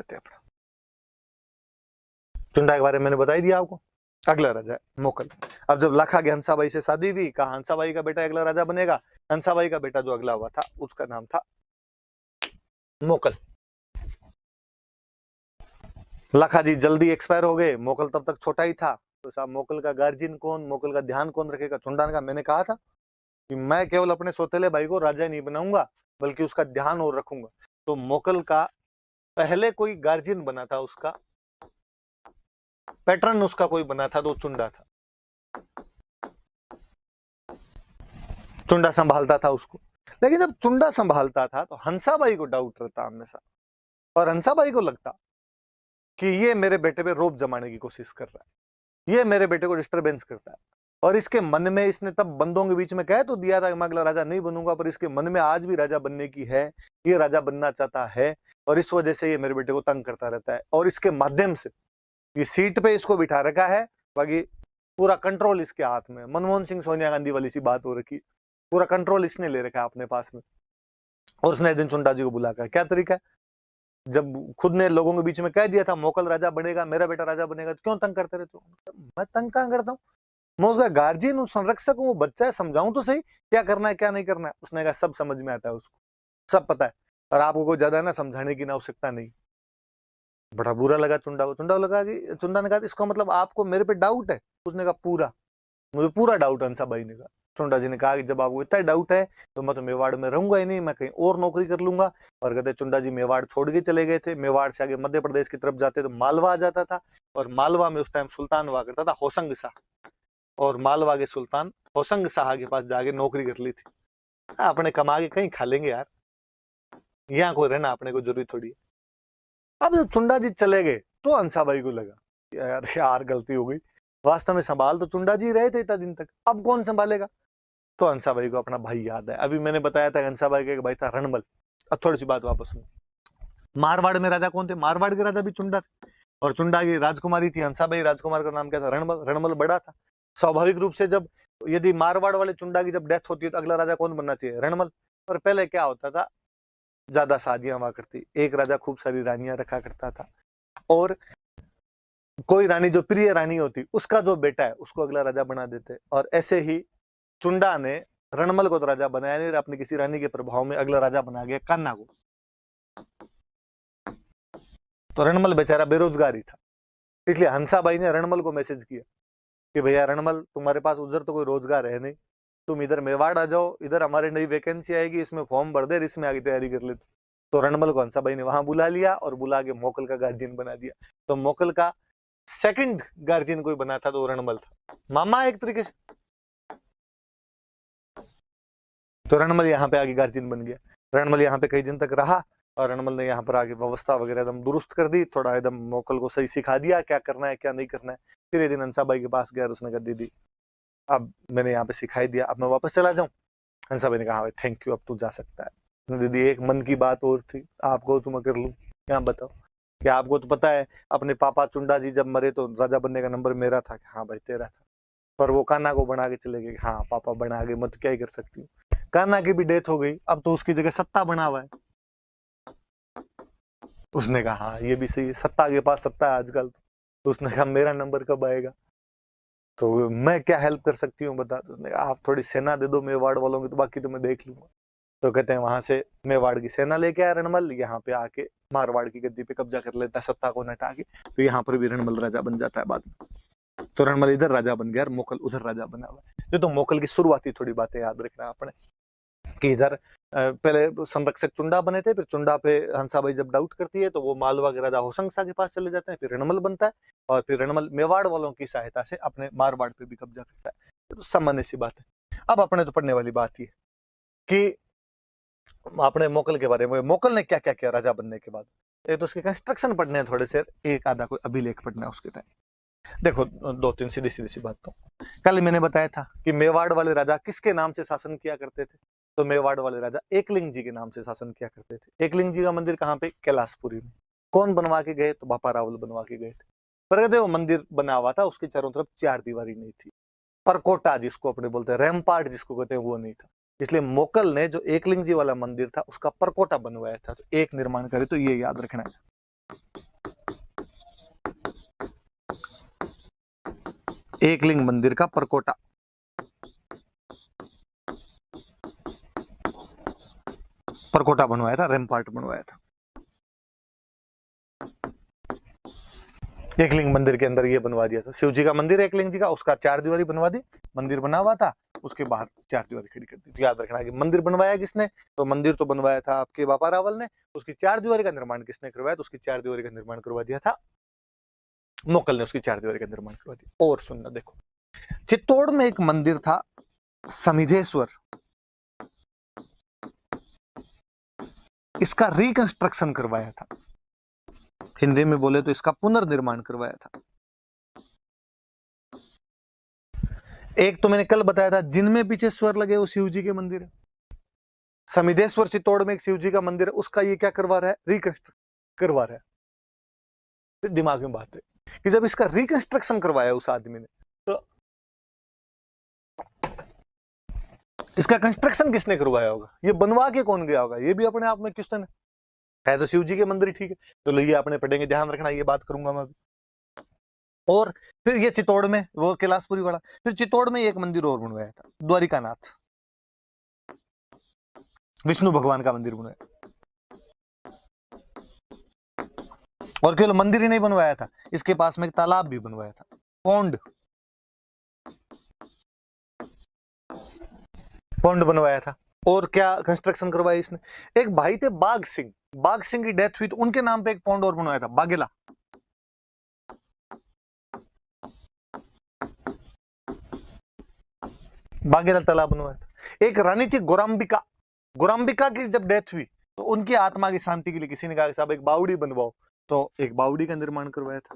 लेते हैं अपना। चुंडा के बारे में मैंने बता ही दिया आपको। अगला राजा है मोकल। अब जब लाखा की हंसाबाई से शादी हुई, कहा हंसाबाई का बेटा अगला राजा बनेगा। हंसाबाई का बेटा जो अगला हुआ था उसका नाम था मोकल। लाखा जी जल्दी एक्सपायर हो गए, मोकल तब तक छोटा ही था। तो साहब मोकल का गार्जियन कौन, मोकल का ध्यान कौन रखेगा? चुंडा ने कहा मैंने कहा था कि मैं केवल अपने सौतेले भाई को राजा नहीं बनाऊंगा बल्कि उसका ध्यान और रखूंगा। तो मोकल का पहले कोई गार्जियन बना था, उसका पैटर्न उसका कोई बना था तो चुंडा था। चुंडा संभालता था उसको। लेकिन जब चुंडा संभालता था तो हंसाबाई को डाउट रहता हमेशा, और हंसाबाई को लगता कि ये मेरे बेटे पे रोब जमाने की कोशिश कर रहा है, ये मेरे बेटे को डिस्टरबेंस करता है। और इसके मन में, इसने तब बंदों के बीच में कह तो दिया था कि मैं अगला राजा नहीं बनूंगा, पर इसके मन में आज भी राजा बनने की है, ये राजा बनना चाहता है, और इस वजह से ये मेरे बेटे को तंग करता रहता है। और इसके माध्यम से ये सीट पे इसको बिठा रखा है, बाकी पूरा कंट्रोल इसके हाथ में। मनमोहन सिंह सोनिया गांधी वाली सी बात हो रखी, पूरा कंट्रोल इसने ले रखा है अपने पास में। और उसने एक दिन चुंडा जी को बुलाकर, क्या तरीका है, जब खुद ने लोगों के बीच में कह दिया था मोकल राजा बनेगा, मेरा बेटा राजा बनेगा, तो क्यों तंग करते रहते हो? मैं तंग कहां करता हूँ, मैं उसका गार्जियन हूँ, संरक्षक हूँ, वो बच्चा है, समझाऊं तो सही क्या करना है क्या नहीं करना है। उसने कहा सब समझ में आता है उसको, सब पता है, और आपको कोई ज्यादा ना समझाने की ना आवश्यकता नहीं। बड़ा बुरा लगा चुंडा को। चुंडा को लगा कि, चुंडा ने कहा इसका मतलब आपको मेरे पे डाउट है? उसने कहा पूरा, मुझे पूरा डाउट है। हंसाबाई ने कहा, चुंडा जी ने कहा कि जब आपको इतना डाउट है तो मैं तो मेवाड़ में रहूंगा ही नहीं, मैं कहीं और नौकरी कर लूंगा। और कहते चुंडा जी मेवाड़ छोड़ के चले गए थे। मेवाड़ से आगे मध्य प्रदेश की तरफ जाते तो मालवा आ जाता था, और मालवा में उस टाइम सुल्तान हुआ करता था होसंग शाह, और मालवा के सुल्तान होसंग शाह के पास जाके नौकरी कर ली थी। अपने कमा के कहीं खा लेंगे यार, यहाँ कोई रहना अपने को जरूरी थोड़ी है। अब जब चुंडा जी चले गए तो हंसाबाई को लगा यार यार गलती हो गई, वास्तव में संभाल तो चुंडा जी रहे थे इतना दिन तक, अब कौन संभालेगा? तो हंसाबाई को अपना भाई याद है। अभी मैंने बताया था हंसाबाई का एक भाई था रणबल। अब थोड़ी सी बात वापस सुनो। मारवाड़ में राजा कौन थे? मारवाड़ के राजा भी चुंडा थे, और चुंडा की राजकुमारी थी हंसाबाई। राजकुमार का नाम क्या था? रणबल। रणबल बड़ा था। स्वाभाविक रूप से जब यदि मारवाड़ वाले चुंडा की जब डेथ होती है तो अगला राजा कौन बनना चाहिए? रणबल। पर पहले क्या होता था, ज्यादा शादियां हुआ करती, एक राजा खूब सारी रानियां रखा करता था, और कोई रानी जो प्रिय रानी होती उसका जो बेटा है उसको अगला राजा बना देते। और ऐसे ही चुंडा ने रणमल को तो राजा बनाया नहीं, अपनी किसी रानी के प्रभाव में अगला राजा बना गया कान्हा को। तो रणमल बेचारा बेरोजगार ही था, इसलिए हंसाबाई ने रणमल को मैसेज किया कि भैया रणमल, तुम्हारे पास उधर तो कोई रोजगार है नहीं, तुम इधर मेवाड़ आ जाओ, इधर हमारी नई वैकेंसी आएगी, इसमें फॉर्म भर दे, इसमें आगे तैयारी कर ले। तो रणमल को हंसाबाई ने वहां बुला लिया और बुला के मोकल का गार्जियन बना दिया। तो मोकल का सेकंड गार्जियन कोई बना था तो रणमल था, मामा एक तरीके से। तो रणमल यहाँ पे आगे गार्जियन बन गया। रणमल यहाँ पे कई दिन तक रहा, और रणमल ने यहाँ पर आगे व्यवस्था वगैरह एकदम दुरुस्त कर दी, थोड़ा एकदम मोकल को सही सिखा दिया क्या करना है क्या नहीं करना है। फिर एक दिन हंसाबाई के पास गया, उसने कहा दीदी अब मैंने यहाँ पे सिखाई दिया, अब मैं वापस चला जाऊँ? हंसाबाई ने कहा थैंक यू, अब तू जा सकता है। दीदी एक मन की बात और थी, आपको तो मैं कर लूँ क्या? बताओ, क्या आपको तो पता है अपने पापा चुंडा जी जब मरे तो राजा बनने का नंबर मेरा था? हाँ भाई तेरा था, पर वो कान्हा को बना के चले गए। हाँ पापा बना गए, मैं तो क्या ही कर सकती हूँ। कान्हा की भी डेथ हो गई, अब तो उसकी जगह सत्ता बना हुआ है। उसने कहा हाँ ये भी सही है, सत्ता के पास सत्ता है आजकल। तो उसने कहा मेरा नंबर कब आएगा, तो मैं क्या हेल्प कर सकती हूँ बता? तो उसने कहा आप थोड़ी सेना दे दो मेवाड़ वालों की, तो बाकी तो मैं देख लूंगा। तो कहते हैं वहां से मेवाड़ की सेना लेके आया रणमल, यहाँ पे आके मारवाड़ की गद्दी पे कब्जा कर लेता है, सत्ता को नटा के। तो यहाँ पर भी रणमल राजा बन जाता है बाद में। तो रणमल इधर राजा बन गया और मोकल उधर राजा बना हुआ है। ये तो मोकल की शुरुआती थोड़ी बातें याद रखना आपने, कि इधर पहले संरक्षक चुंडा बने थे, फिर चुंडा पे हंसाबाई जब डाउट करती है तो वो मालवा के राजा होसंग शाह के पास चले जाते हैं, फिर रणमल बनता है, और फिर रणमल मेवाड़ वालों की सहायता से अपने मारवाड़ पे भी कब्जा करता है। तो सामान्य सी बात है। अब अपने तो पढ़ने वाली बात ही है कि अपने मोकल के बारे में, मोकल ने क्या क्या किया राजा बनने के बाद। एक तो उसके कंस्ट्रक्शन पढ़ने हैं थोड़े से, एक आधा कोई अभिलेख पढ़ना है उसके टाइम। देखो दो तीन सीधी सीधी सी बात। तो कल मैंने बताया था कि मेवाड़ वाले राजा किसके नाम से शासन किया करते थे? तो मेवाड़ वाले राजा एकलिंग जी के नाम से शासन किया करते थे। एकलिंग जी का मंदिर कहाँ पे? कैलाशपुरी में। कौन बनवा के गए? तो बापा रावल बनवा के गए थे। पर कहते वो मंदिर बना हुआ था, उसके चारों तरफ चार दीवारी नहीं थी, परकोटा जिसको अपने बोलते हैं, रैम्पार्ट जिसको कहते हैं, वो नहीं था। इसलिए मोकल ने जो एकलिंग जी वाला मंदिर था उसका परकोटा बनवाया था। तो एक निर्माण करे, तो ये याद रखना है। एकलिंग मंदिर का परकोटा, परकोटा बनवाया था, रैम्पार्ट बनवाया था। एकलिंग मंदिर के अंदर ये बनवा दिया था। शिव जी का मंदिर एकलिंग जी का, उसका 4 दीवारी बनवा दी, मंदिर बना हुआ था, उसके बाहर 4 दीवारी खड़ी कर दी। तो याद रखना कि मंदिर बनवाया किसने, तो मंदिर तो बनवाया था आपके बापा रावल ने, उसकी 4 दीवारी का निर्माण किसने करवाया, तो उसकी 4 दीवारी का निर्माण करवा दिया था मोकल ने, उसकी 4 दीवारी का निर्माण करवा दिया। और सुनना देखो, चित्तौड़ में एक मंदिर था समिधेश्वर, इसका रिकंस्ट्रक्शन करवाया था, हिंदी में बोले तो इसका पुनर्निर्माण करवाया था। एक तो मैंने कल बताया था जिनमें पीछे स्वर लगे वो शिव जी के मंदिर है। समिधेश्वर चित्तौड़ में एक शिव जी का मंदिर है, उसका ये क्या करवा रहा है, रिकंस्ट्रक्ट करवा रहा है। फिर दिमाग में बात है कि जब इसका रिकंस्ट्रक्शन करवाया उस आदमी ने, तो इसका कंस्ट्रक्शन किसने करवाया होगा, ये बनवा के कौन गया होगा, ये भी अपने आप में क्वेश्चन है। तो शिव जी के मंदिर ठीक है, तो ये अपने पढ़ेंगे, ध्यान रखना, ये बात करूंगा मैं अभी। और फिर ये चित्तौड़ में वो कैलाशपुरी वाला, फिर चित्तौड़ में एक मंदिर और बनवाया था, द्वारिकानाथ, विष्णु भगवान का मंदिर बनवाया। और केवल मंदिर ही नहीं बनवाया था, इसके पास में एक तालाब भी बनवाया था, पौंड, पौंड बनवाया था। और क्या कंस्ट्रक्शन करवाया इसने, एक भाई थे बाघ सिंह, बाघ सिंह की डेथ हुई तो उनके नाम पे एक पौंड और बनवाया था, बागेला, बागेला तालाब बनवाया था। एक रानी थी गोराम्बिका, गोराम्बिका की जब डेथ हुई तो उनकी आत्मा की शांति के लिए किसी ने कहा साहब एक बावड़ी बनवाओ, तो एक बावड़ी का निर्माण करवाया था।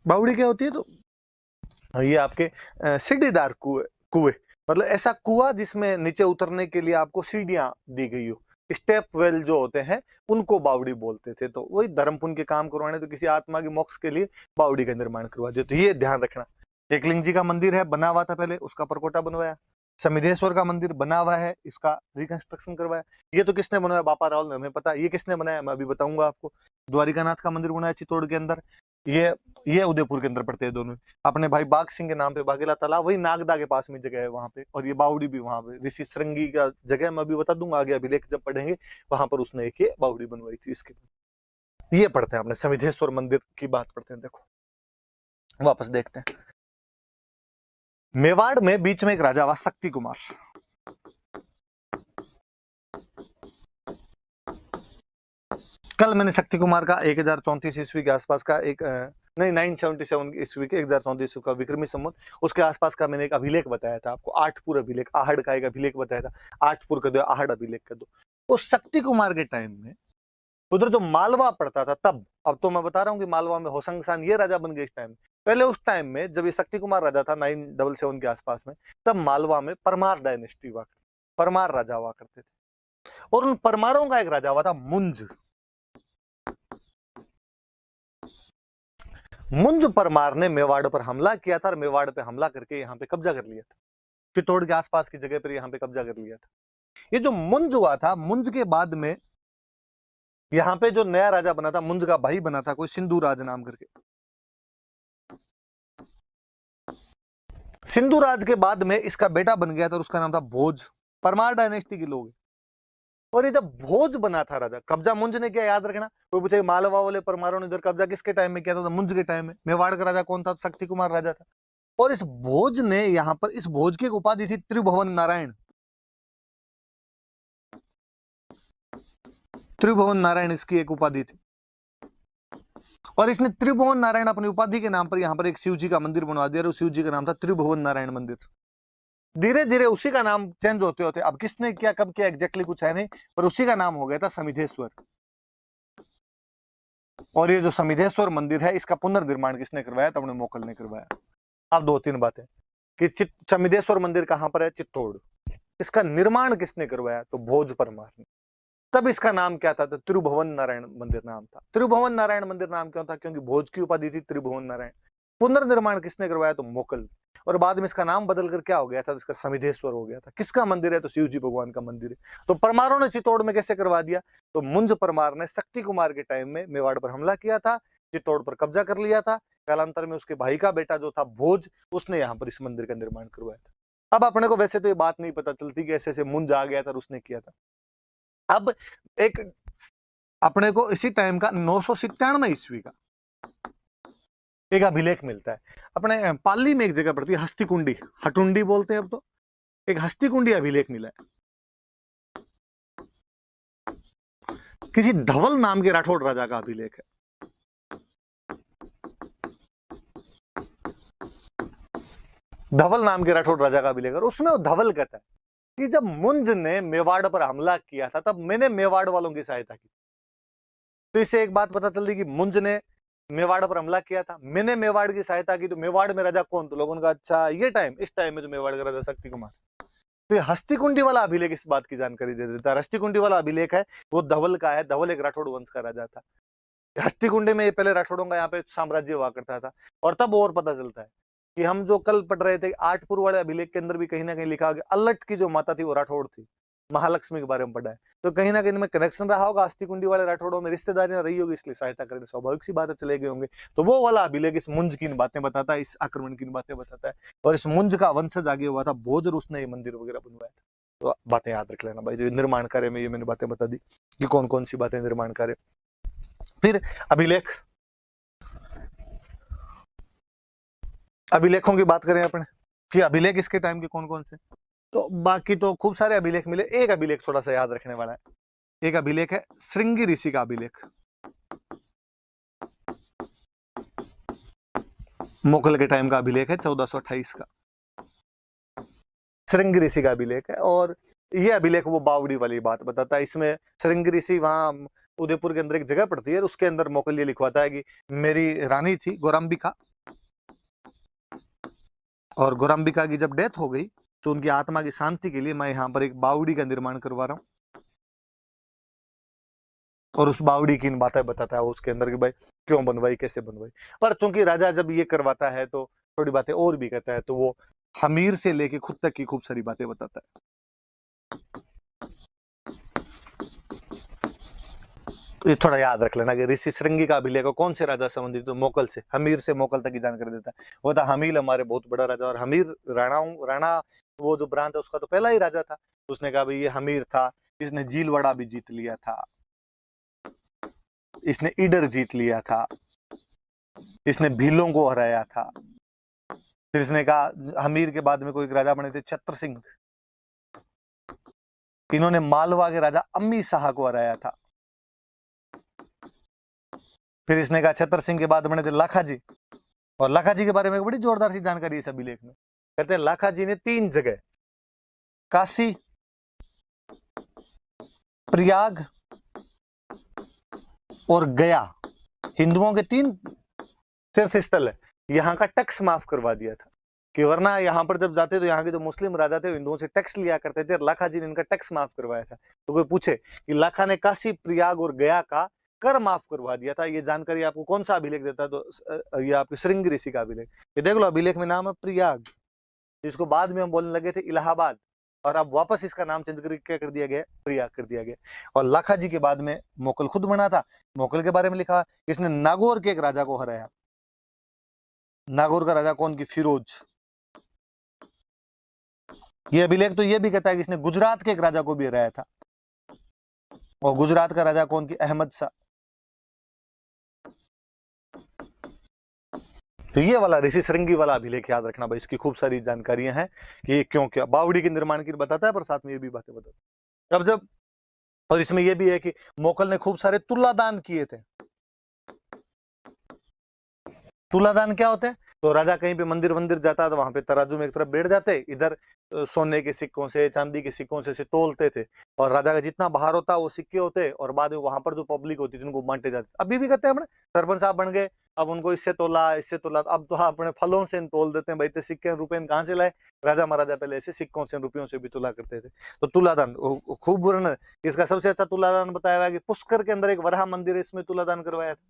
बावड़ी क्या होती है, तो ये आपके सीढ़ीदार कुएं, मतलब ऐसा कुआं जिसमें नीचे उतरने के लिए आपको सीढ़ियां दी गई हो, स्टेप वेल जो होते हैं उनको बावड़ी बोलते थे। तो वही धर्म पुण्य के काम करवाने, तो किसी आत्मा की मोक्ष के लिए बावड़ी का निर्माण करवा दिया। तो ये ध्यान रखना, एकलिंग जी का मंदिर है, बना हुआ था पहले, उसका परकोटा बनवाया। समिधेश्वर का मंदिर बना हुआ है, इसका रिकंस्ट्रक्शन करवाया। ये तो किसने बनवाया, बापा रावल ने, हमें पता है। ये किसने बनाया, मैं अभी बताऊंगा आपको। द्वारिकानाथ का मंदिर बनाया चित्तौड़ के अंदर, ये उदयपुर के अंदर पड़ते हैं दोनों। अपने भाई बाघ सिंह के नाम पे बागेला तालाब, वही नागदा के पास में जगह है वहां पे, और ये बावड़ी भी वहां पे, ऋषि श्रृंगी का जगह, मैं अभी बता दूंगा आगे अभिलेख जब पढ़ेंगे, वहां पर उसने एक ये बावड़ी बनवाई थी। इसके ये पढ़ते हैं अपने समिधेश्वर मंदिर की बात पढ़ते हैं। देखो वापस देखते हैं, मेवाड़ में बीच में एक राजा हुआ शक्ति कुमार। कल मैंने शक्ति कुमार का 1034 ईस्वी के आसपास का एक नहीं 977 ईस्वी के 1034 ईस्वी का विक्रमी संवत, उसके आसपास का मैंने एक अभिलेख बताया था आपको, आठपुर अभिलेख, आहड़ का एक अभिलेख बताया था, आठपुर का दो, आहड़ अभिलेख का दो। उस शक्ति कुमार के टाइम में उधर जो मालवा पड़ता था तब, अब तो मैं बता रहा हूँ कि मालवा में होशंगसान ये राजा बन गए इस टाइम। पहले उस टाइम में जब ये शक्ति कुमार राजा था 977 के आसपास में, तब मालवा में परमार डायनेस्टी हुआ, परमार राजा हुआ करते थे। और उन परमारों का एक राजा हुआ था मुंज। मुंज परमार ने मेवाड़ पर हमला किया था, और मेवाड़ पे हमला करके यहाँ पे कब्जा कर लिया था, चित्तौड़ के आसपास की जगह पर यहाँ पे कब्जा कर लिया था। ये जो मुंज हुआ था, मुंज के बाद में यहाँ पे जो नया राजा बना था, मुंज का भाई बना था कोई सिंधु राज नाम करके। सिंधु राज के बाद में इसका बेटा बन गया था, और उसका नाम था भोज। परमार डायनेस्टी के लोग। और ये जब भोज बना था राजा, कब्जा मुंज ने किया, याद रखना। कोई पूछे मालवा वाले परमारों ने इधर कब्जा किसके टाइम में किया था, तो मुंज के टाइम में। मेवाड़ का राजा कौन था, शक्ति कुमार राजा था। और इस भोज ने यहाँ पर, इस भोज की एक उपाधि थी त्रिभुवन नारायण। त्रिभुवन नारायण इसकी एक उपाधि थी, और इसने त्रिभुवन नारायण अपनी उपाधि के नाम पर यहाँ पर एक शिव जी का मंदिर बनवा दिया, और उस शिव जी का नाम था त्रिभुवन नारायण मंदिर। धीरे धीरे उसी का नाम चेंज होते होते, अब किसने क्या कब किया एग्जैक्टली कुछ है नहीं, पर उसी का नाम हो गया था समिधेश्वर। और ये जो समिधेश्वर मंदिर है, इसका पुनर्निर्माण किसने करवाया, तो अपने मोकल ने करवाया। अब 2-3 बातें कि समिधेश्वर मंदिर कहां पर है, चित्तौड़। इसका निर्माण किसने करवाया, तो भोज परमार ने। तब इसका नाम क्या था, तो त्रिभुवन नारायण मंदिर नाम था। त्रिभुवन नारायण मंदिर नाम क्यों था, क्योंकि भोज की उपाधि थी त्रिभुवन नारायण। पुनर्निर्माण किसने करवाया, तो मोकल। और बाद में इसका नाम बदलकर क्या हो गया था, तो इसका समिधेश्वर हो गया था। किसका मंदिर है, तो शिव जी भगवान का मंदिर है। तो परमारों ने चित्तौड़ में कैसे करवा दिया, तो मुंज परमार ने शक्ति कुमार के टाइम में मेवाड़ पर हमला किया था, चित्तौड़ पर कब्जा कर लिया था। कालांतर में उसके भाई का बेटा जो था भोज, उसने यहाँ पर इस मंदिर का निर्माण करवाया था। अब अपने को वैसे तो ये बात नहीं पता चलती कि ऐसे ऐसे मुंज आ गया था और उसने किया था। अब एक अपने को इसी टाइम का 997 ईस्वी का एक अभिलेख मिलता है। अपने पाली में एक जगह पड़ती है हस्तिकुंडी, हटुंडी बोलते हैं अब तो, एक हस्तिकुंडी अभिलेख मिला है। किसी धवल नाम के राठौड़ राजा का अभिलेख है। धवल नाम के राठौड़ राजा का अभिलेख, और उसमें वो धवल कहता है कि जब मुंज ने मेवाड़ पर हमला किया था तब मैंने मेवाड़ वालों की सहायता की। तो इससे एक बात पता चल रही कि मुंज ने मेवाड़ पर हमला किया था, मैंने मेवाड़ की सहायता की। तो मेवाड़ में राजा कौन? तो लोगों ने कहा अच्छा ये टाइम, इस टाइम में तो मेवाड़ का राजा शक्ति कुमार। तो ये हस्तिकुंडी वाला अभिलेख इस बात की जानकारी दे देता है। हस्तिकुंडी वाला अभिलेख है वो धवल का है। धवल एक राठौड़ वंश का राजा था। हस्तिकुंडी में ये पहले राठौड़ों का यहाँ पे साम्राज्य हुआ करता था। और तब और पता चलता है कि हम जो कल पढ़ रहे थे आठपुर वाले अभिलेख के अंदर भी कहीं ना कहीं लिखा गया अल्लट की जो माता थी वो राठौड़ थी, महालक्ष्मी के बारे में पढ़ा है। तो कहीं ना कहीं में कनेक्शन रहा होगा, हस्तिकुंडी वाले राठौड़ों में रिश्तेदारियां रही होगी, इसलिए सहायता करने स्वाभाविक सी बात है चले गए होंगे। तो वो वाला अभिलेख इस मुंज की बातें बताता है, इस आक्रमण की बातें बताता है। और इस मुंज का वंशज आगे हुआ था भोज, और उसने ये मंदिर वगैरह बनवाया था। तो बातें याद रख लेना भाई, जो निर्माण कार्य में ये मैंने बातें बता दी कि कौन कौन सी बातें निर्माण कार्य। फिर अभिलेख, अभिलेखों की बात करें अपने कि अभिलेख इसके टाइम के कौन कौन से, तो बाकी तो खूब सारे अभिलेख मिले। एक अभिलेख थोड़ा सा याद रखने वाला है, एक अभिलेख है श्रृंगी ऋषि का अभिलेख, मुगल के टाइम का अभिलेख है 1428 का, श्रृंगी ऋषि का अभिलेख है। और ये अभिलेख वो बावड़ी वाली बात बताता है। इसमें श्रृंगी ऋषि वहां उदयपुर के अंदर एक जगह पड़ती है, उसके अंदर मुगल ये लिखवाता है कि मेरी रानी थी गौरांबिका, और गौरांबिका की जब डेथ हो गई तो उनकी आत्मा की शांति के लिए मैं यहाँ पर एक बावड़ी का निर्माण करवा रहा हूँ। और उस बावड़ी की इन बातें बताता है उसके अंदर कि भाई क्यों बनवाई, कैसे बनवाई। पर चूंकि राजा जब ये करवाता है तो थोड़ी बातें और भी कहता है, तो वो हमीर से लेके खुद तक की खूब सारी बातें बताता है। ये थोड़ा याद रख लेना कि ऋषि श्रृंगी का अभिलेख कौन से राजा संबंधित, तो मोकल से, हमीर से मोकल तक की जानकारी देता है। वो था हमीर हमारे बहुत बड़ा राजा, और हमीर राणा वो जो ब्रांच है उसका तो पहला ही राजा था। उसने कहा भाई ये हमीर था, इसने जीलवाड़ा भी जीत लिया था, इसने ईडर जीत लिया था, इसने भीलों को हराया था। फिर इसने कहा हमीर के बाद में कोई राजा बने थे छत्र सिंह, इन्होंने मालवा के राजा अम्मी शाह को हराया था। फिर इसने कहा छत्र सिंह के बाद बने थे लाखा जी, और लाखा जी के बारे में बड़ी जोरदार सी जानकारी है इस अभिलेख में। कहते हैं लाखा जी ने 3 जगह काशी, प्रयाग और गया, हिंदुओं के 3 तीर्थ स्थल है, यहाँ का टैक्स माफ करवा दिया था। कि वरना यहाँ पर जब जाते तो यहाँ के जो मुस्लिम राजा थे हिंदुओं से टैक्स लिया करते थे, और लाखा जी ने इनका टैक्स माफ करवाया था। तो कोई पूछे कि लाखा ने काशी, प्रयाग और गया का कर माफ करवा दिया था, ये जानकारी आपको कौन सा अभिलेख देता है? तो ये आपके श्रृंगी ऋषि का अभिलेख। ये देख लो अभिलेख में नाम है प्रयाग, जिसको बाद में हम बोलने लगे थे इलाहाबाद, और अब वापस इसका नाम चेंज करके क्या कर दिया गया? प्रयाग कर दिया गया। और लाखा जी के बाद में मोकल खुद बना था। मोकल के बारे में लिखा इसने नागौर के एक राजा को हराया। नागौर का राजा कौन? की फिरोज। ये अभिलेख तो ये भी कहता है कि इसने गुजरात के एक राजा को भी हराया था, और गुजरात का राजा कौन? की अहमद शाह। तो ये वाला ऋषि श्रृंगी वाला अभिलेख याद रखना भाई, इसकी खूब सारी जानकारियां हैं कि क्यों क्या बावड़ी के निर्माण की बताता है, पर साथ में ये भी बातें बताता है। अब जब, और इसमें यह भी है कि मोकल ने खूब सारे तुलादान किए थे। तुलादान क्या होते हैं? तो राजा कहीं पे मंदिर जाता तो वहां पे तराजू में एक तरफ बैठ जाते, इधर सोने के सिक्कों से, चांदी के सिक्कों से तोलते थे, और राजा का जितना बाहर होता वो सिक्के होते, और बाद में वहां पर जो पब्लिक होती थी उनको बांटे जाते। अभी भी कहते हैं अपने सरपंच साहब बन गए, अब उनको इससे तोला, इससे तोला, अब तो अपने फलों से तोल देते हैं भाई, तो सिक्के रुपए कहाँ से लाए? राजा महाराजा पहले ऐसे सिक्कों से, रुपयों से भी तुला करते थे। तो तुलादान खूब वर्णन, इसका सबसे अच्छा तुलादान बताया हुआ है कि पुष्कर के अंदर एक वराह मंदिर है, इसमें तुलादान करवाया था।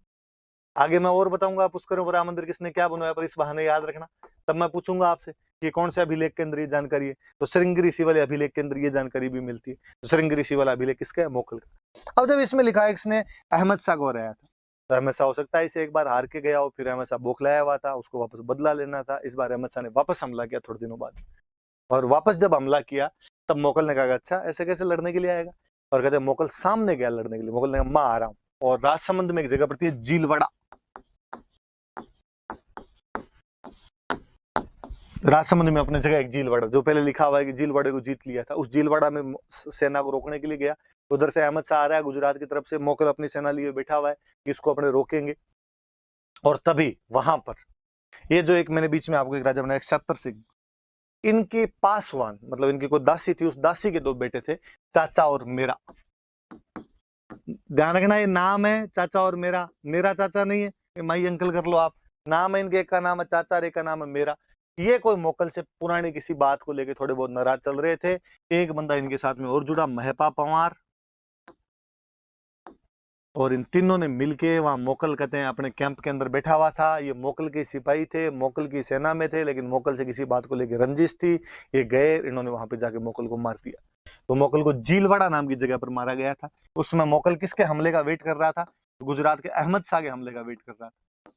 आगे मैं और बताऊंगा पुष्कर वराह मंदिर किसने क्या बनवाया, पर इस बहाने याद रखना, तब मैं पूछूंगा आपसे कि कौन से अभिलेख के अंदर ये जानकारी है। तो श्रृंगी ऋषि वाले अभिलेख के अंदर ये जानकारी भी मिलती है। तो श्रृंगी ऋषि वाला अभिलेख किसका है? मोकल का। अब जब इसमें लिखा है इसने अहमद शाह को हराया था, तो अहमद शाह हो सकता है इसे एक बार हार के गया हो, फिर अहमद शाह बौखलाया हुआ था, उसको वापस बदला लेना था। इस बार अहमद शाह ने वापस हमला किया थोड़े दिनों बाद, और वापस जब हमला किया तब मोगल ने कहा अच्छा ऐसे कैसे लड़ने के लिए आएगा, और कहते मोगल सामने गया लड़ने के लिए। मोगल ने कहा मैं आ रहा हूँ, और राजसमंद में एक जगह पड़ती है जीलवाड़ा, राजसमंद में अपने जगह एक जीलवाड़ा, जो पहले लिखा हुआ है कि जीलवाड़े को जीत लिया था, उस जीलवाड़ा में सेना को रोकने के लिए गया। उधर से अहमद शाह आ रहा है गुजरात की तरफ से, मोगल अपनी सेना लिए बैठा हुआ है कि इसको अपने रोकेंगे। और तभी वहां पर ये जो एक मैंने बीच में आपको एक राजा बनाया 71 सिंह, इनके पासवान मतलब इनकी कोई दासी थी, उस दासी के 2 बेटे थे, चाचा और मेरा। ध्यान रखना ये नाम है चाचा और मेरा, मेरा चाचा नहीं है, माई अंकल कर लो आप। नाम है इनके, एक का नाम है चाचा और एक का नाम है मेरा। ये कोई मोकल से पुरानी किसी बात को लेके थोड़े बहुत नाराज चल रहे थे। एक बंदा इनके साथ में और जुड़ा, महपा पंवार, और इन तीनों ने मिलके वहां मोकल कहते हैं अपने कैंप के अंदर बैठा हुआ था। ये मोकल के सिपाही थे, मोकल की सेना में थे, लेकिन मोकल से किसी बात को लेकर रंजिश थी। ये गए, इन्होंने वहां पे जाके मोकल को मार दिया। तो मोकल को जीलवाड़ा नाम की जगह पर मारा गया था। उसमें मोकल किसके हमले का वेट कर रहा था? गुजरात के अहमद शाह के हमले का वेट कर रहा था।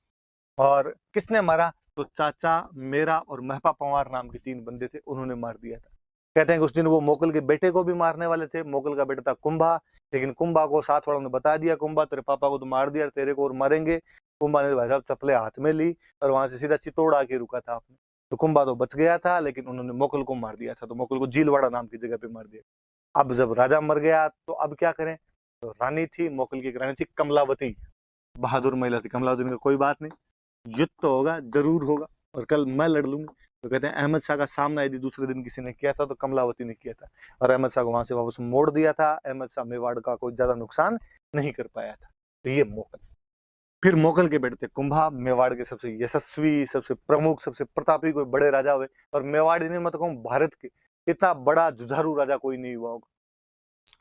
और किसने मारा? तो चाचा, मेरा और महपा पंवार नाम के 3 बंदे थे, उन्होंने मार दिया था। कहते हैं कि उस दिन वो मोकल के बेटे को भी मारने वाले थे। मोकल का बेटा था कुंभा, लेकिन कुंभा को साथ वालों ने बता दिया, कुंभा तेरे पापा को तो मार दिया, तेरे को और मारेंगे। कुंभा ने भाई साहब चप्पले हाथ में ली और वहां से सीधा चित्तौड़ आके रुका था आपने। तो कुंभा तो बच गया था, लेकिन उन्होंने मोकल को मार दिया था। तो मोकल को जीलवाड़ा नाम की जगह पे मार दिया। अब जब राजा मर गया तो अब क्या करें? तो रानी थी, मोकल की एक रानी थी कमलावती, बहादुर महिला थी कमलावती। का कोई बात नहीं, युद्ध तो होगा, जरूर होगा, और कल मैं लड़ लूंगी। तो कहते हैं अहमद शाह का सामना यदि दूसरे दिन किसी ने किया था तो कमलावती ने किया था, और अहमद शाह को वहां से वापस मोड़ दिया था। अहमद शाह मेवाड़ का कोई ज्यादा नुकसान नहीं कर पाया था। तो ये मोकल। फिर मोकल के बेटे थे कुंभा, मेवाड़ के सबसे यशस्वी, सबसे प्रमुख, सबसे प्रतापी कोई बड़े राजा हुए। और मेवाड़ नहीं, मैं तो कहूँ भारत के इतना बड़ा जुझारू राजा कोई नहीं हुआ होगा।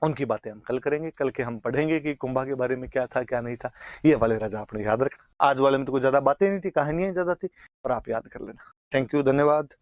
उनकी बातें हम कल करेंगे। कल के हम पढ़ेंगे कि कुंभा के बारे में क्या था क्या नहीं था। ये वाले राजा आपने याद रखना। आज वाले में तो कुछ ज्यादा बातें नहीं थी, कहानियां ज्यादा थी, और आप याद कर लेना। थैंक यू, धन्यवाद।